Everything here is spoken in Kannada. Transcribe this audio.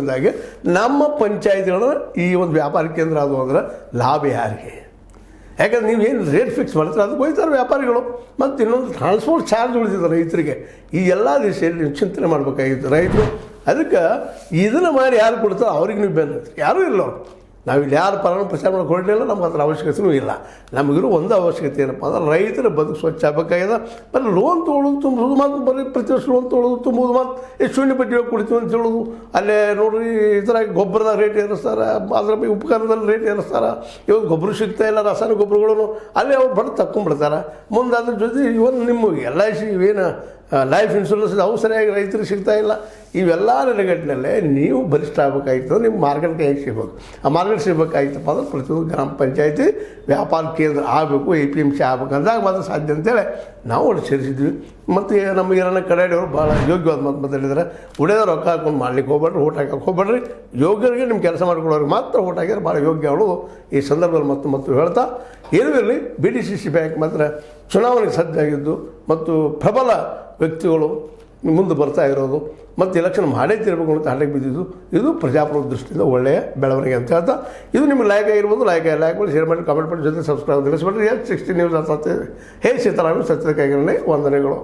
ಇರೋದ್ರಿಂದಾಗಿ ನಮ್ಮ ಪಂಚಾಯತ್ಗಳನ್ನ ಈ ಒಂದು ವ್ಯಾಪಾರ ಕೇಂದ್ರ ಅದು ಅಂದ್ರೆ ಲಾಭ ಯಾರಿಗೆ? ಯಾಕಂದ್ರೆ ನೀವು ಏನು ರೇಟ್ ಫಿಕ್ಸ್ ಮಾಡ್ತಾರೆ ಅದಕ್ಕೆ ಹೋಗ್ತಾರೆ ವ್ಯಾಪಾರಿಗಳು. ಮತ್ತು ಇನ್ನೊಂದು ಟ್ರಾನ್ಸ್ಪೋರ್ಟ್ ಚಾರ್ಜ್ ಉಳಿದಿದೆ ರೈತರಿಗೆ. ಈ ಎಲ್ಲ ದಿಶೆಯಲ್ಲಿ ನೀವು ಚಿಂತನೆ ಮಾಡಬೇಕಾಗಿತ್ತು ರೈತರು. ಅದಕ್ಕೆ ಇದನ್ನು ಮಾಡಿ ಯಾರು ಕೊಡ್ತಾರೋ ಅವ್ರಿಗೆ ನೀವು ಬೆನ್ನು ಯಾರೂ ಇಲ್ಲ. ನಾವು ಇಲ್ಲಿ ಯಾರು ಪರನ ಪ್ರಚಾರ ಮಾಡೋಕೆ ಹೊರಡಲಿಲ್ಲ, ನಮ್ಗೆ ಅದರ ಅವಶ್ಯಕತೆಯೂ ಇಲ್ಲ. ನಮಗಿರೋ ಒಂದು ಅವಶ್ಯಕತೆ ಏನಪ್ಪ ಅಂದ್ರೆ ರೈತರ ಬದುಕು ಸ್ವಚ್ಛ ಆಗಬೇಕಾಗಿದೆ. ಬರೀ ಲೋನ್ ತೊಗೊಳ್ಳೋದು ತುಂಬೋದು ಮಾತು, ಬರೀ ಪ್ರತಿ ವರ್ಷ ಲೋನ್ ತೊಗೊಳ್ಳೋದು ತುಂಬೋದು ಮಾತು, ಎಷ್ಟು ಶೂನ್ಯ ಬಡ್ಡಿ ಕುಡಿತೀವಿ ಅಂತ ಹೇಳೋದು. ಅಲ್ಲೇ ನೋಡಿರಿ ಈ ಥರ ಗೊಬ್ಬರದ ರೇಟ್ ಏರಿಸ್ತಾರೆ, ಅದರ ಉಪಕರಣದಲ್ಲಿ ರೇಟ್ ಏರಿಸ್ತಾರೆ. ಇವತ್ತು ಗೊಬ್ಬರ ಸಿಗ್ತಾ ಇಲ್ಲ, ರಾಸಾಯನಿಕ ಗೊಬ್ಬರಗಳನ್ನು ಅಲ್ಲೇ ಅವ್ರು ಬಡ ತಕ್ಕೊಂಡ್ಬಿಡ್ತಾರೆ. ಮುಂದೆ ಅದ್ರ ಜೊತೆ ಇವನ್ ನಿಮಗೆ LIC ಇವೇನು ಲೈಫ್ ಇನ್ಶೂರೆನ್ಸ್ ಅವು ಸರಿಯಾಗಿ ರೈತರಿಗೆ ಸಿಗ್ತಾಯಿಲ್ಲ. ಇವೆಲ್ಲ ನೆಲೆಗಟ್ಟಿನಲ್ಲೇ ನೀವು ಬಲಿಷ್ಠ ಆಗಬೇಕಾಗಿತ್ತು. ನಿಮ್ಮ ಮಾರ್ಕೆಟ್ಗೆ ಹೇಗೆ ಸಿಗೋದು? ಆ ಮಾರ್ಕೆಟ್ ಸಿಗಬೇಕಾಗಿತ್ತಪ್ಪ ಅಂದ್ರೆ ಪ್ರತಿಯೊಂದು ಗ್ರಾಮ ಪಂಚಾಯತಿ ವ್ಯಾಪಾರ ಕೇಂದ್ರ ಆಗಬೇಕು, APMC ಆಗಬೇಕು ಅಂದಾಗ ಮಾತ್ರ ಸಾಧ್ಯ ಅಂತೇಳಿ ನಾವು ಅಲ್ಲಿ ಸೇರಿಸಿದ್ವಿ. ಮತ್ತು ನಮಗೆ ಏನಾರ ಕಡೆಯವರು ಭಾಳ ಯೋಗ್ಯವಾದ ಮಾತು ಮಾತಾಡಿದ್ದಾರೆ. ಉಳಿದ ರೊಕ್ಕ ಹಾಕೊಂಡು ಮಾಡ್ಲಿಕ್ಕೆ ಹೋಗ್ಬೇಡ್ರಿ, ಓಟ್ ಹಾಕಕ್ಕೆ ಹೋಗ್ಬೇಡ್ರಿ. ಯೋಗ್ಯರಿಗೆ ನಿಮ್ಮ ಕೆಲಸ ಮಾಡಿಕೊಡೋರಿಗೆ ಮಾತ್ರ ಓಟ್ ಹಾಕಿದ್ರೆ ಭಾಳ ಯೋಗ್ಯ ಅವಳು. ಈ ಸಂದರ್ಭದಲ್ಲಿ ಮತ್ತು ಹೇಳ್ತಾ ಏನೂ ಇರಲಿ, BDCC ಬ್ಯಾಂಕ್ ಮಾತ್ರ ಚುನಾವಣೆಗೆ ಸಜ್ಜಾಗಿದ್ದು ಮತ್ತು ಪ್ರಬಲ ವ್ಯಕ್ತಿಗಳು ಮುಂದೆ ಬರ್ತಾ ಇರೋದು ಮತ್ತು ಎಲೆಕ್ಷನ್ ಮಾಡೇ ತಿರ್ಬೇಕು ಅಂತ ಹಳ್ಳಿಗೆ ಬಿದ್ದಿದ್ದು, ಇದು ಪ್ರಜಾಪ್ರಭುತ್ವ ದೃಷ್ಟಿಯಿಂದ ಒಳ್ಳೆಯ ಬೆಳವಣಿಗೆ ಅಂತ ಹೇಳ್ತಾ, ಇದು ನಿಮ್ಗೆ ಲೈಕ್ ಆಗಿರ್ಬೋದು. ಲೈಕ್ ಮಾಡಿ, ಶೇರ್ ಮಾಡಿ, ಕಾಮೆಂಟ್ ಮಾಡಿ, ಜೊತೆ ಸಬ್ಸ್ಕ್ರೈಬ್ ತಿಳಿಸ್ಬಿಟ್ರಿ. H60 ನ್ಯೂಸ್ ಆಗ್ತದೆ. ಹೇ ಸೀತಾರಾಮ ಸತ್ಯದ ಕೈಗಳನ್ನೇ ವಂದನೆಗಳು.